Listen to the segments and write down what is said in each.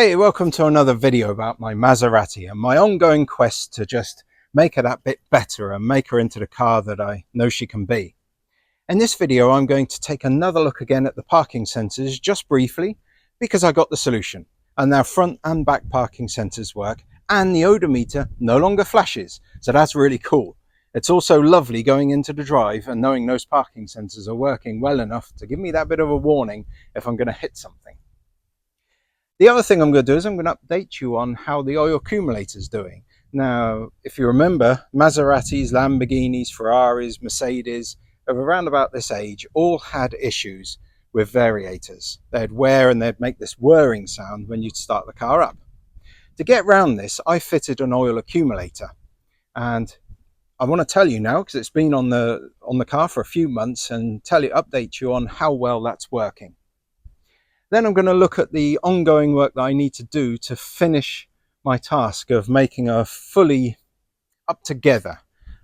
Hey, welcome to another video about my Maserati and my ongoing quest to just make her that bit better and make her into the car that I know she can be. In this video, I'm going to take another look again at the parking sensors just briefly because I got the solution. And now front and back parking sensors work and the odometer no longer flashes. So that's really cool. It's also lovely going into the drive and knowing those parking sensors are working well enough to give me that bit of a warning if I'm going to hit something. The other thing I'm going to do is I'm going to update you on how the oil accumulator is doing. Now, if you remember, Maseratis, Lamborghinis, Ferraris, Mercedes of around about this age all had issues with variators. They'd wear and they'd make this whirring sound when you'd start the car up. To get around this, I fitted an oil accumulator. And I want to tell you now, because it's been on the car for a few months, and update you on how well that's working. Then I'm going to look at the ongoing work that I need to do to finish my task of making her fully up together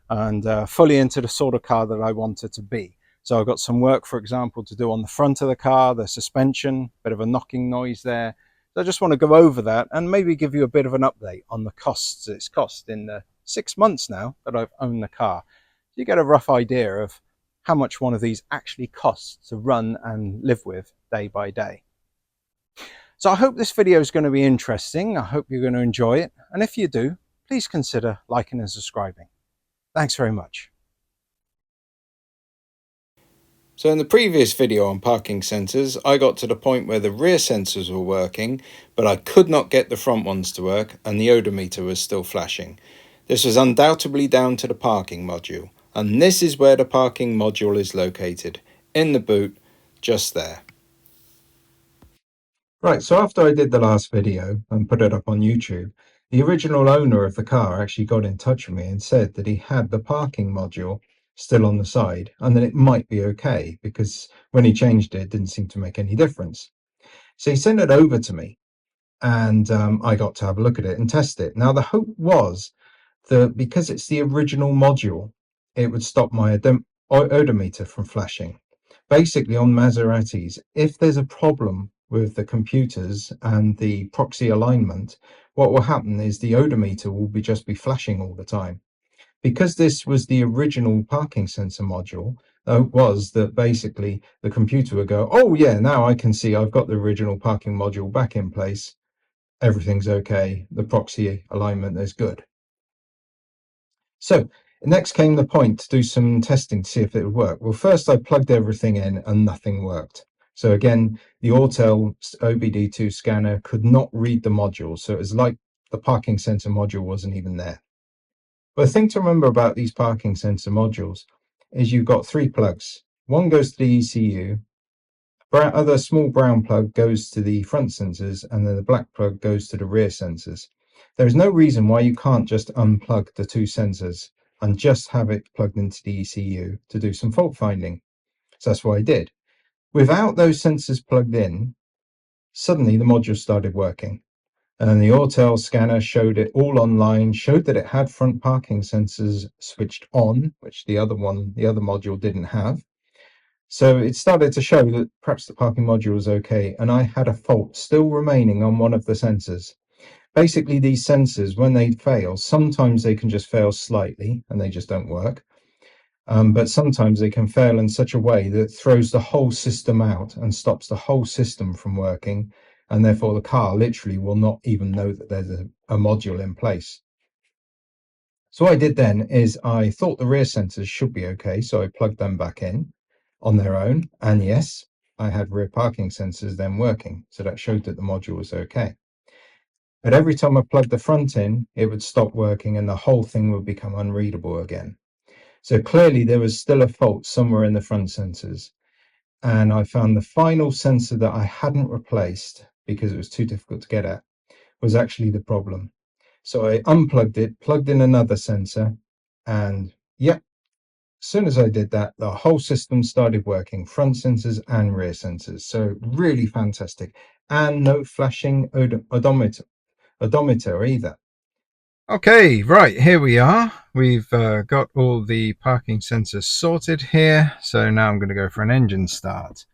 and fully into the sort of car that I want her to be. So I've got some work, for example, to do on the front of the car, the suspension, bit of a knocking noise there. So I just want to go over that and maybe give you a bit of an update on the costs it's cost in the 6 months now that I've owned the car. So you get a rough idea of how much one of these actually costs to run and live with day by day. So I hope this video is going to be interesting. I hope you're going to enjoy it. And if you do, please consider liking and subscribing. Thanks very much. So in the previous video on parking sensors, I got to the point where the rear sensors were working, but I could not get the front ones to work and the odometer was still flashing. This was undoubtedly down to the parking module. And this is where the parking module is located, in the boot, just there. Right, so after I did the last video and put it up on YouTube, the original owner of the car actually got in touch with me and said that he had the parking module still on the side and that it might be okay because when he changed it, it didn't seem to make any difference. So he sent it over to me and I got to have a look at it and test it. Now the hope was that because it's the original module, it would stop my odometer from flashing. Basically on Maseratis, if there's a problem with the computers and the proxy alignment, what will happen is the odometer will just be flashing all the time. Because this was the original parking sensor module, was that basically the computer would go, oh yeah, now I can see I've got the original parking module back in place. Everything's okay. The proxy alignment is good. So next came the point to do some testing to see if it would work. Well, first I plugged everything in and nothing worked. So again, the Autel OBD2 scanner could not read the module. So it was like the parking sensor module wasn't even there. But the thing to remember about these parking sensor modules is you've got 3 plugs. One goes to the ECU, other small brown plug goes to the front sensors, and then the black plug goes to the rear sensors. There is no reason why you can't just unplug the 2 sensors and just have it plugged into the ECU to do some fault finding. So that's what I did. Without those sensors plugged in, suddenly the module started working. And the Autel scanner showed it all online, showed that it had front parking sensors switched on, which the other module didn't have. So it started to show that perhaps the parking module was okay, and I had a fault still remaining on one of the sensors. Basically, these sensors, when they fail, sometimes they can just fail slightly and they just don't work. But sometimes they can fail in such a way that it throws the whole system out and stops the whole system from working, and therefore the car literally will not even know that there's a module in place. So what I did then is I thought the rear sensors should be okay, so I plugged them back in on their own, and yes, I had rear parking sensors then working, so that showed that the module was okay. But every time I plugged the front in, it would stop working and the whole thing would become unreadable again. So clearly there was still a fault somewhere in the front sensors, and I found the final sensor that I hadn't replaced because it was too difficult to get at was actually the problem. So I unplugged it, plugged in another sensor, and yep, as soon as I did that, the whole system started working, front sensors and rear sensors. So really fantastic. And no flashing odometer either. Okay, right, here we are. We've got all the parking sensors sorted here. So now I'm going to go for an engine start.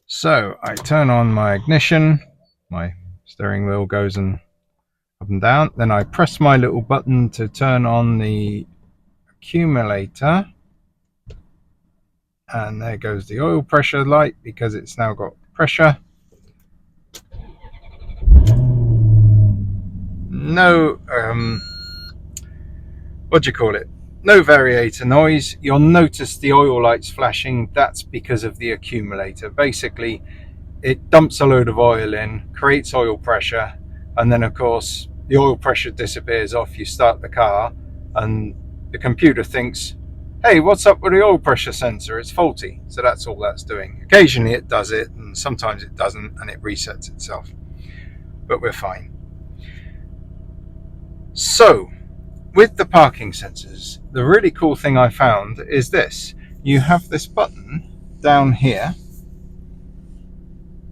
So I turn on my ignition, my Steering wheel goes up and down. Then I press my little button to turn on the accumulator, and there goes the oil pressure light because it's now got pressure. No, what do you call it? No variator noise. You'll notice the oil lights flashing. That's because of the accumulator. Basically, it dumps a load of oil in, creates oil pressure, and then of course the oil pressure disappears off. You start the car and the computer thinks, hey, what's up with the oil pressure sensor? It's faulty. So that's all that's doing. Occasionally it does it, and sometimes it doesn't, and it resets itself. But we're fine. So with the parking sensors, the really cool thing I found is this. You have this button down here,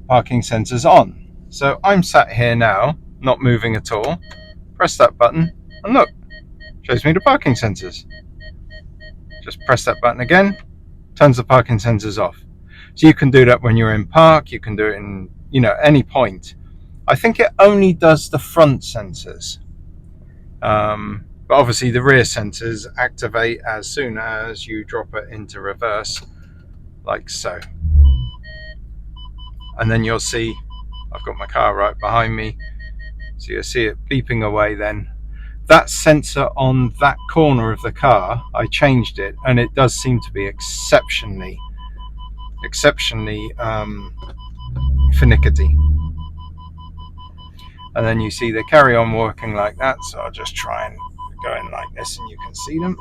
parking sensors on. So I'm sat here now, not moving at all. Press that button, and look, shows me the parking sensors. Just press that button again, turns the parking sensors off. So you can do that when you're in park, you can do it in, any point. I think it only does the front sensors. But obviously the rear sensors activate as soon as you drop it into reverse, like so. And then you'll see, I've got my car right behind me, so you'll see it beeping away then. That sensor on that corner of the car, I changed it, and it does seem to be exceptionally finicky. And then you see they carry on working like that, so I'll just try and go in like this, and you can see them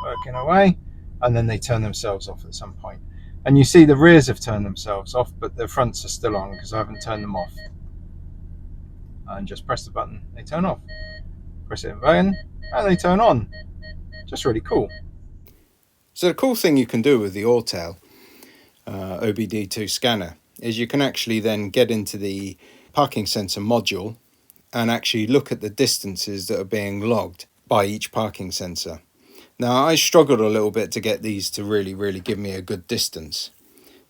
working away, and then they turn themselves off at some point. And you see the rears have turned themselves off, but the fronts are still on because I haven't turned them off. And just press the button, they turn off. Press it again, and they turn on. Just really cool. So the cool thing you can do with the Autel OBD2 scanner is you can actually then get into the parking sensor module and actually look at the distances that are being logged by each parking sensor. Now, I struggled a little bit to get these to really give me a good distance,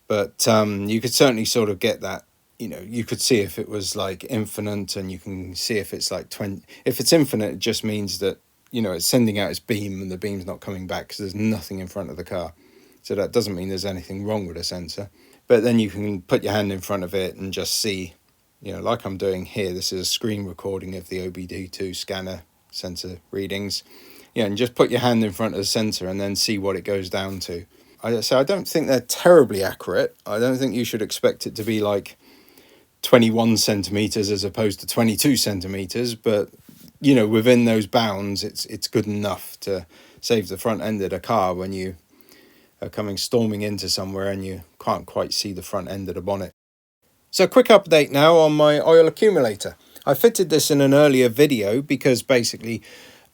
but you could certainly sort of get that. You could see if it was like infinite, and you can see if it's like 20. If it's infinite, it just means that, it's sending out its beam and the beam's not coming back because there's nothing in front of the car. So that doesn't mean there's anything wrong with the sensor. But then you can put your hand in front of it and just see, like I'm doing here, this is a screen recording of the OBD2 scanner sensor readings. And just put your hand in front of the sensor and then see what it goes down to. So I don't think they're terribly accurate. I don't think you should expect it to be like 21 centimeters as opposed to 22 centimeters, but within those bounds, it's good enough to save the front end of the car when you are coming storming into somewhere and you can't quite see the front end of the bonnet. So quick update now on my oil accumulator. I fitted this in an earlier video because basically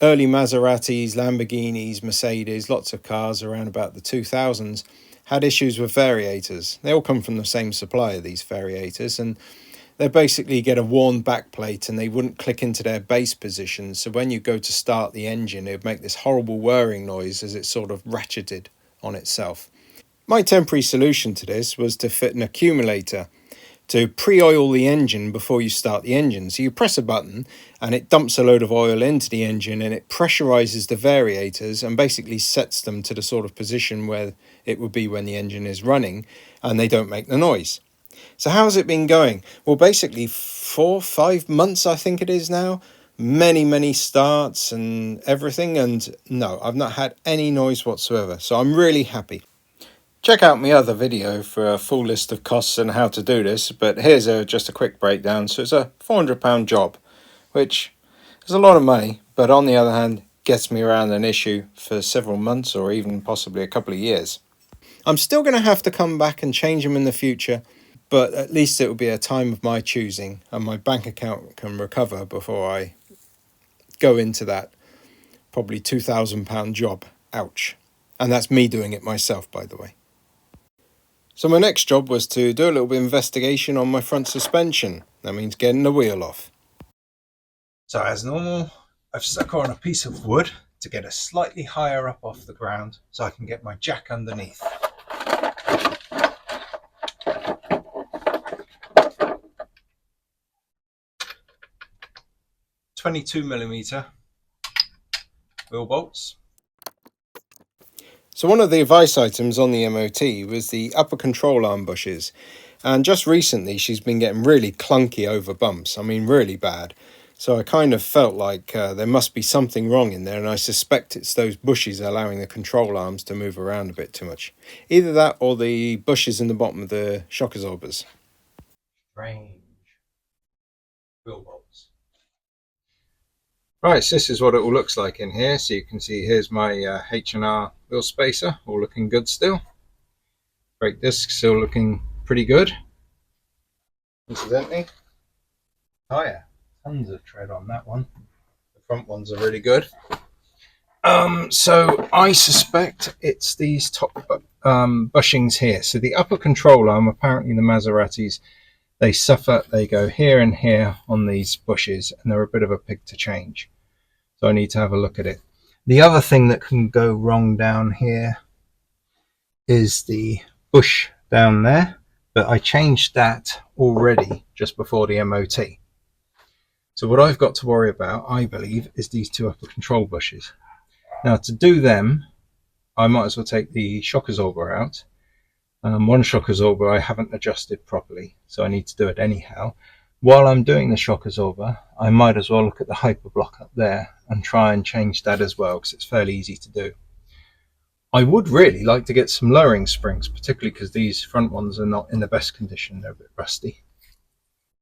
early Maseratis, Lamborghinis, Mercedes, lots of cars around about the 2000s had issues with variators. They all come from the same supplier, these variators, and they basically get a worn backplate and they wouldn't click into their base position. So when you go to start the engine, it would make this horrible whirring noise as it sort of ratcheted on itself. My temporary solution to this was to fit an accumulator to pre-oil the engine before you start the engine. So you press a button and it dumps a load of oil into the engine and it pressurizes the variators and basically sets them to the sort of position where it would be when the engine is running, and they don't make the noise. So how's it been going? Well, basically 4-5 months, I think it is now. Many starts and everything, and no, I've not had any noise whatsoever. So I'm really happy. Check out my other video for a full list of costs and how to do this, but here's just a quick breakdown. So it's a £400 job, which is a lot of money, but on the other hand, gets me around an issue for several months or even possibly a couple of years. I'm still going to have to come back and change them in the future, but at least it will be a time of my choosing and my bank account can recover before I go into that probably £2,000 job. Ouch. And that's me doing it myself, by the way. So my next job was to do a little bit of investigation on my front suspension. That means getting the wheel off. So as normal, I've stuck on a piece of wood to get it slightly higher up off the ground so I can get my jack underneath. 22mm wheel bolts. So one of the advice items on the MOT was the upper control arm bushes, and just recently she's been getting really clunky over bumps. I mean, really bad. So I kind of felt like there must be something wrong in there, and I suspect it's those bushes allowing the control arms to move around a bit too much. Either that or the bushes in the bottom of the shock absorbers. Strange wheel bolts. Right, so this is what it all looks like in here. So you can see here's my H&R wheel spacer, all looking good still. Brake disc still looking pretty good. Incidentally, oh yeah, tons of tread on that one. The front ones are really good. So I suspect it's these top bushings here. So the upper control arm, apparently the Maseratis, they suffer, they go here and here on these bushes, and they're a bit of a pig to change. So I need to have a look at it. The other thing that can go wrong down here is the bush down there, but I changed that already just before the MOT. So what I've got to worry about, I believe, is these two upper control bushes. Now to do them, I might as well take the shock absorber out. One shock absorber I haven't adjusted properly, so I need to do it anyhow. While I'm doing the shock absorber, I might as well look at the hyperblock up there and try and change that as well, because it's fairly easy to do. I would really like to get some lowering springs, particularly because these front ones are not in the best condition, they're a bit rusty.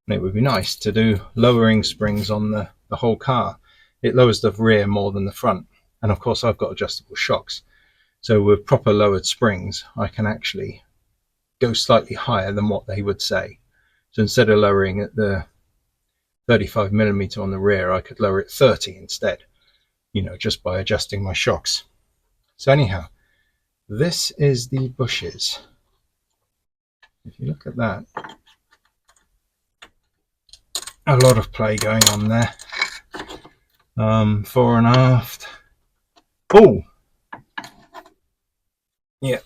And it would be nice to do lowering springs on the whole car. It lowers the rear more than the front. And of course I've got adjustable shocks. So with proper lowered springs, I can actually go slightly higher than what they would say. So instead of lowering at the 35mm on the rear, I could lower it 30 instead, you know, just by adjusting my shocks. So anyhow, this is the bushes. If you look at that, a lot of play going on there. Fore and aft. Oh, yeah,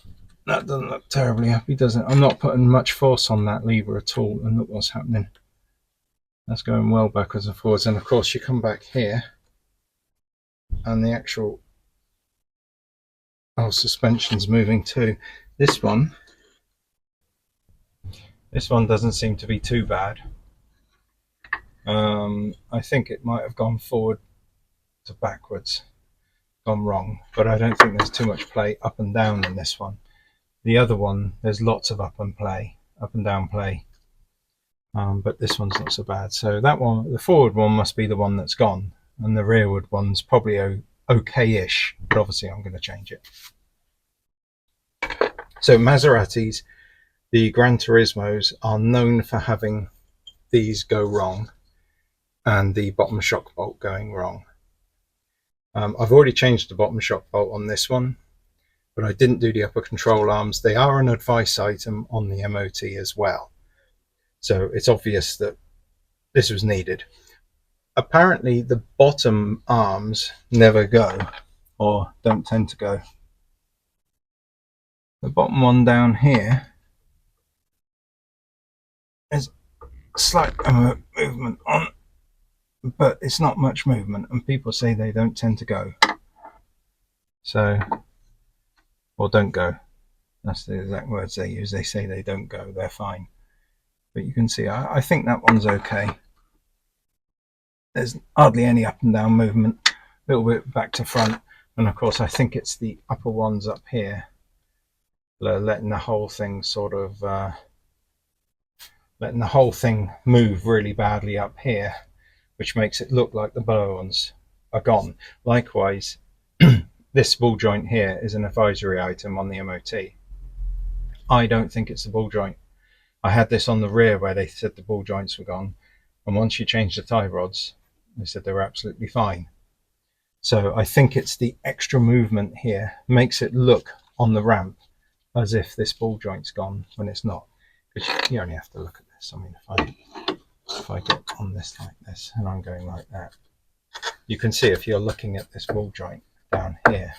that doesn't look terribly happy, does it? I'm not putting much force on that lever at all, and look what's happening. That's going well backwards and forwards, and of course you come back here and the actual suspension's moving too. This one doesn't seem to be too bad. I think it might have gone forward to backwards, gone wrong, but I don't think there's too much play up and down in this one. The other one, there's lots of up and down play, but this one's not so bad. So that one, the forward one, must be the one that's gone, and the rearward one's probably okay-ish, but obviously I'm going to change it. So Maseratis, the Gran Turismos, are known for having these go wrong and the bottom shock bolt going wrong. I've already changed the bottom shock bolt on this one, but I didn't do the upper control arms. They are an advice item on the MOT as well, so it's obvious that this was needed. Apparently the bottom arms never go, or don't tend to go. The bottom one down here is slight movement on, but it's not much movement, and people say they don't tend to go. So, or don't go. That's the exact words they use. They say they don't go, they're fine. But you can see, I think that one's okay. There's hardly any up and down movement, a little bit back to front. And of course, I think it's the upper ones up here that are letting the whole thing letting the whole thing move really badly up here, which makes it look like the lower ones are gone. Likewise, this ball joint here is an advisory item on the MOT. I don't think it's the ball joint. I had this on the rear where they said the ball joints were gone, and once you change the tie rods, they said they were absolutely fine. So I think it's the extra movement here makes it look on the ramp as if this ball joint's gone when it's not. Because you only have to look at this. I mean, if I get on this like this and I'm going like that, you can see if you're looking at this ball joint down here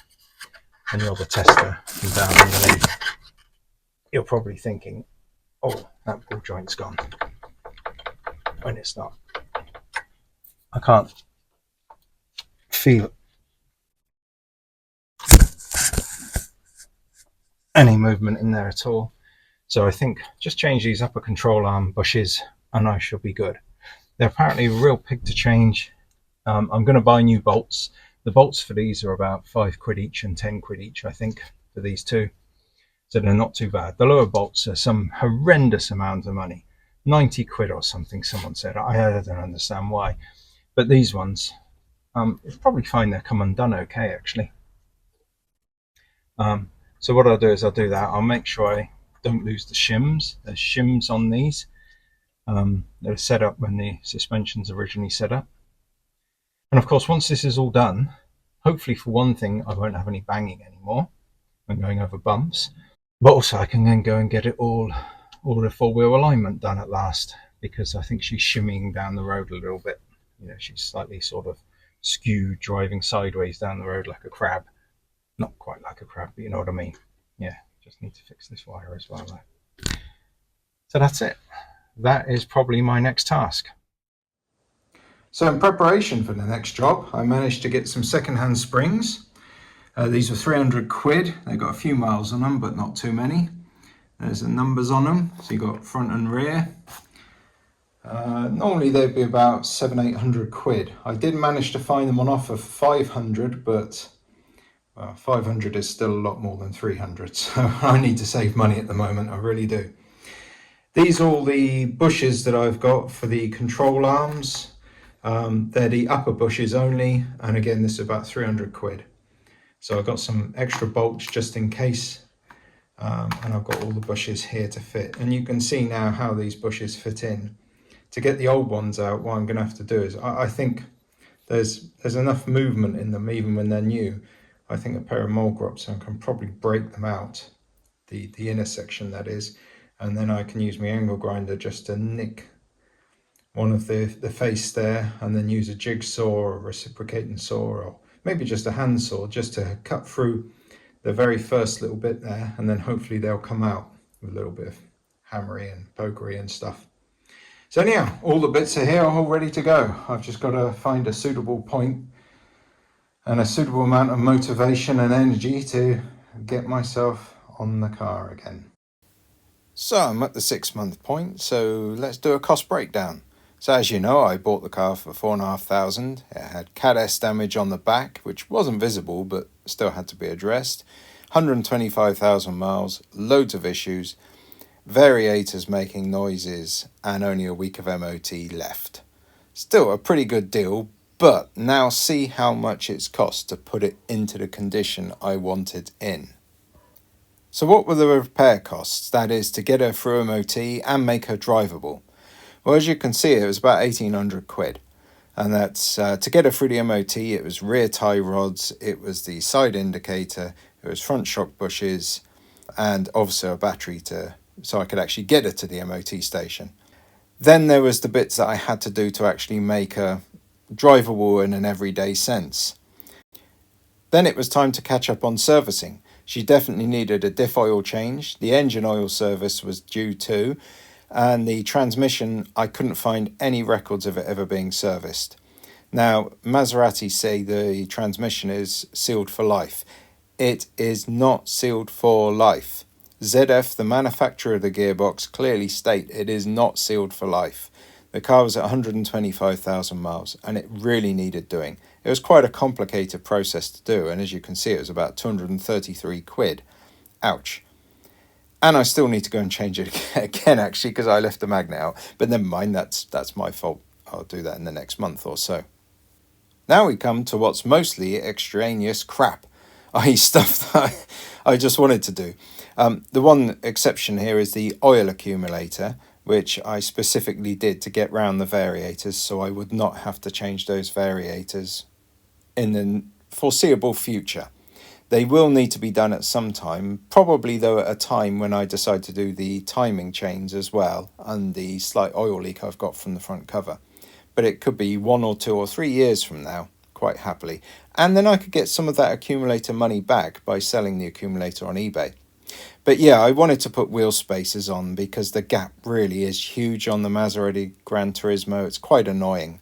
and you're the tester from down underneath, you're probably thinking, oh, that ball joint's gone, when it's not. I can't feel any movement in there at all. So I think just change these upper control arm bushes and I shall be good. They're apparently a real pig to change. I'm going to buy new bolts. The bolts for these are about £5 each and £10 each, I think, for these two. So they're not too bad. The lower bolts are some horrendous amount of money. £90 or something, someone said. I don't understand why. But these ones, it's probably fine. They'll come undone okay, actually. So what I'll do is I'll do that. I'll make sure I don't lose the shims. There's shims on these. They're set up when the suspension's originally set up. And of course, once this is all done, hopefully for one thing, I won't have any banging anymore when going over bumps. But also I can then go and get it all the four-wheel alignment done at last, because I think she's shimmying down the road a little bit. You know, she's slightly sort of skewed, driving sideways down the road like a crab. Not quite like a crab, but you know what I mean. Yeah, just need to fix this wire as well though. So that's it. That is probably my next task. So in preparation for the next job, I managed to get some second-hand springs. These were £300. They've got a few miles on them, but not too many. There's the numbers on them, so you got front and rear. Normally they'd be about £700-800. I did manage to find them on offer for £500, but 500 is still a lot more than 300, so I need to save money at the moment, I really do. These are all the bushes that I've got for the control arms. They're the upper bushes only, and again this is about £300. So I've got some extra bolts just in case, and I've got all the bushes here to fit. And you can see now how these bushes fit in. To get the old ones out, what I'm going to have to do is, I think there's enough movement in them even when they're new. I think a pair of mole grops, I can probably break them out, the inner section that is, and then I can use my angle grinder just to nick one of the face there, and then use a jigsaw or a reciprocating saw, or maybe just a hand saw, just to cut through the very first little bit there, and then hopefully they'll come out with a little bit of hammery and pokery and stuff. So anyhow, all the bits are here, all ready to go. I've just got to find a suitable point and a suitable amount of motivation and energy to get myself on the car again. So I'm at the 6-month point, so let's do a cost breakdown. So as you know, I bought the car for £4,500. It had CAD-S damage on the back, which wasn't visible, but still had to be addressed. 125,000 miles, loads of issues, variators making noises, and only a week of MOT left. Still a pretty good deal, but now see how much it's cost to put it into the condition I want it in. So what were the repair costs? That is, to get her through MOT and make her drivable. Well, as you can see, it was about £1,800. And that's to get her through the MOT, it was rear tie rods, it was the side indicator, it was front shock bushes, and also a battery so I could actually get her to the MOT station. Then there was the bits that I had to do to actually make her drivable in an everyday sense. Then it was time to catch up on servicing. She definitely needed a diff oil change, the engine oil service was due too, and the transmission, I couldn't find any records of it ever being serviced. Now, Maserati say the transmission is sealed for life. It is not sealed for life. ZF, the manufacturer of the gearbox, clearly state it is not sealed for life. The car was at 125,000 miles and it really needed doing. It was quite a complicated process to do, and as you can see, it was about £233. Ouch. And I still need to go and change it again, actually, because I left the magnet out. But never mind, that's my fault. I'll do that in the next month or so. Now we come to what's mostly extraneous crap, i.e. stuff that I just wanted to do. The one exception here is the oil accumulator, which I specifically did to get round the variators so I would not have to change those variators in the foreseeable future. They will need to be done at some time, probably though at a time when I decide to do the timing chains as well and the slight oil leak I've got from the front cover. But it could be 1 or 2 or 3 years from now, quite happily. And then I could get some of that accumulator money back by selling the accumulator on eBay. But yeah, I wanted to put wheel spacers on because the gap really is huge on the Maserati Gran Turismo. It's quite annoying.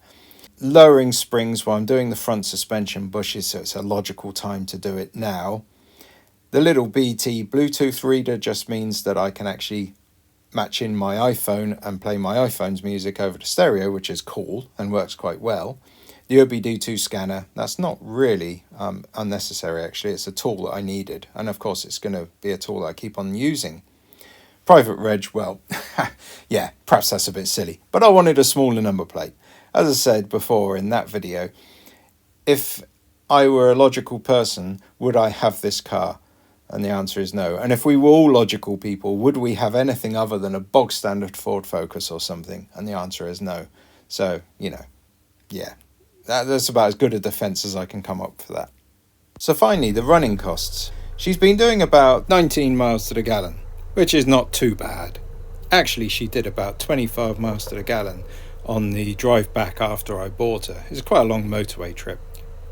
lowering springs while I'm doing the front suspension bushes, so it's a logical time to do it now. The little BT Bluetooth reader just means that I can actually match in my iPhone and play my iPhone's music over to stereo, which is cool and works quite well. The OBD2 scanner, that's not really unnecessary actually, it's a tool that I needed, and of course it's going to be a tool I keep on using. Private reg, well, yeah, perhaps that's a bit silly, but I wanted a smaller number plate. As I said before in that video, if I were a logical person, would I have this car? And the answer is no. And if we were all logical people, would we have anything other than a bog standard Ford Focus or something? And the answer is no. So, you know, yeah, that's about as good a defense as I can come up for that. So finally, the running costs. She's been doing about 19 miles to the gallon, which is not too bad. Actually, she did about 25 miles to the gallon on the drive back after I bought her. It's quite a long motorway trip.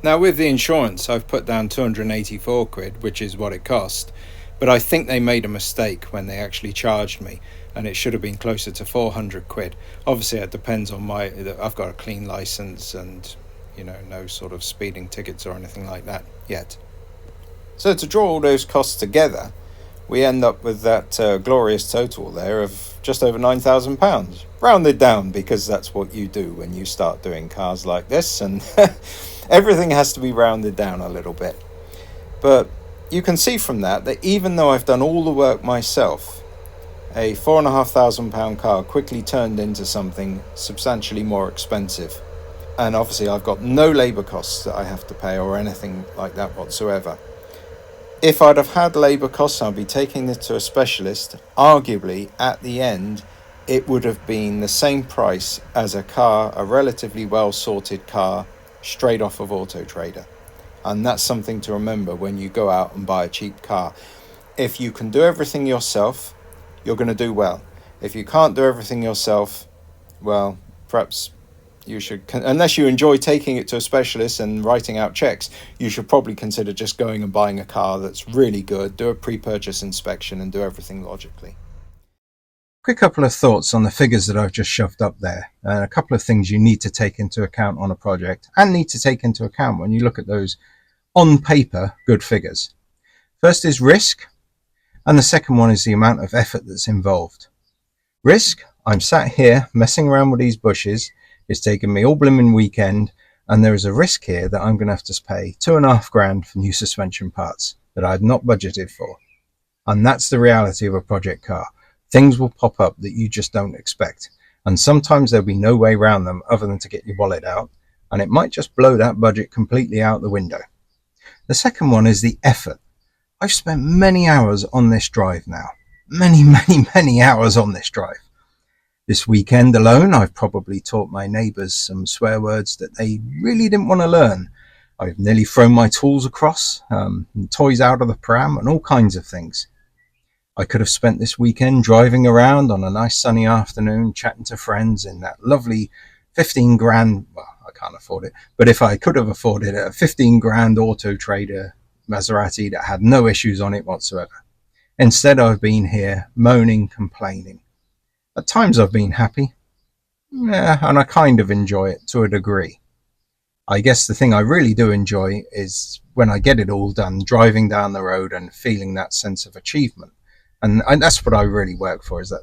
Now with the insurance, I've put down 284 quid, which is what it cost, but I think they made a mistake when they actually charged me, and it should have been closer to 400 quid. Obviously it depends on I've got a clean license and, you know, no sort of speeding tickets or anything like that yet. So to draw all those costs together, we end up with that glorious total there of just over £9,000, rounded down, because that's what you do when you start doing cars like this, and everything has to be rounded down a little bit. But you can see from that even though I've done all the work myself, a £4,500 car quickly turned into something substantially more expensive. And obviously I've got no labour costs that I have to pay or anything like that whatsoever. If I'd have had labour costs, I'd be taking this to a specialist. Arguably, at the end, it would have been the same price as a car, a relatively well-sorted car, straight off of Auto Trader. And that's something to remember when you go out and buy a cheap car. If you can do everything yourself, you're going to do well. If you can't do everything yourself, well, perhaps you should, unless you enjoy taking it to a specialist and writing out checks, you should probably consider just going and buying a car that's really good, do a pre-purchase inspection and do everything logically. Quick couple of thoughts on the figures that I've just shoved up there, and a couple of things you need to take into account on a project and need to take into account when you look at those on paper good figures. First is risk, and the second one is the amount of effort that's involved. Risk, I'm sat here messing around with these bushes. It's taken me all blooming weekend, and there is a risk here that I'm going to have to pay £2,500 for new suspension parts that I had not budgeted for. And that's the reality of a project car. Things will pop up that you just don't expect, and sometimes there'll be no way around them other than to get your wallet out, and it might just blow that budget completely out the window. The second one is the effort. I've spent many hours on this drive now. Many hours on this drive. This weekend alone, I've probably taught my neighbours some swear words that they really didn't want to learn. I've nearly thrown my tools across, toys out of the pram, and all kinds of things. I could have spent this weekend driving around on a nice sunny afternoon, chatting to friends in that lovely 15 grand, well, I can't afford it, but if I could have afforded it, a 15 grand Auto Trader Maserati that had no issues on it whatsoever. Instead, I've been here moaning, complaining. At times I've been happy, and I kind of enjoy it to a degree. I guess the thing I really do enjoy is when I get it all done, driving down the road and feeling that sense of achievement. And that's what I really work for, is that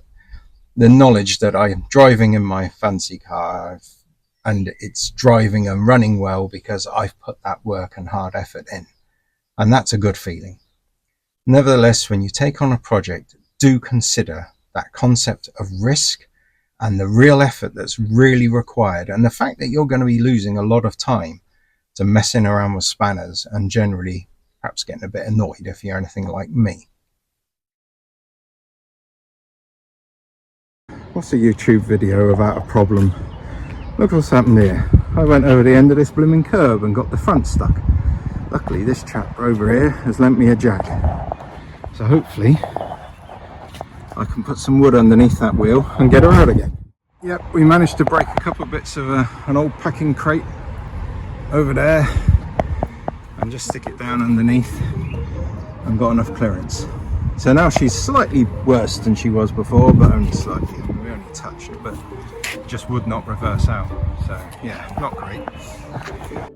the knowledge that I'm driving in my fancy car and it's driving and running well because I've put that work and hard effort in. And that's a good feeling. Nevertheless, when you take on a project, do consider that concept of risk and the real effort that's really required, and the fact that you're going to be losing a lot of time to messing around with spanners and generally perhaps getting a bit annoyed if you're anything like me. What's a YouTube video about a problem? Look what's happened here. I went over the end of this blooming curb and got the front stuck. Luckily this chap over here has lent me a jack, so hopefully I can put some wood underneath that wheel and get her out again. Yep, we managed to break a couple bits of an old packing crate over there and just stick it down underneath and got enough clearance. So now she's slightly worse than she was before, but only slightly. We only touched, but just would not reverse out. So yeah, not great.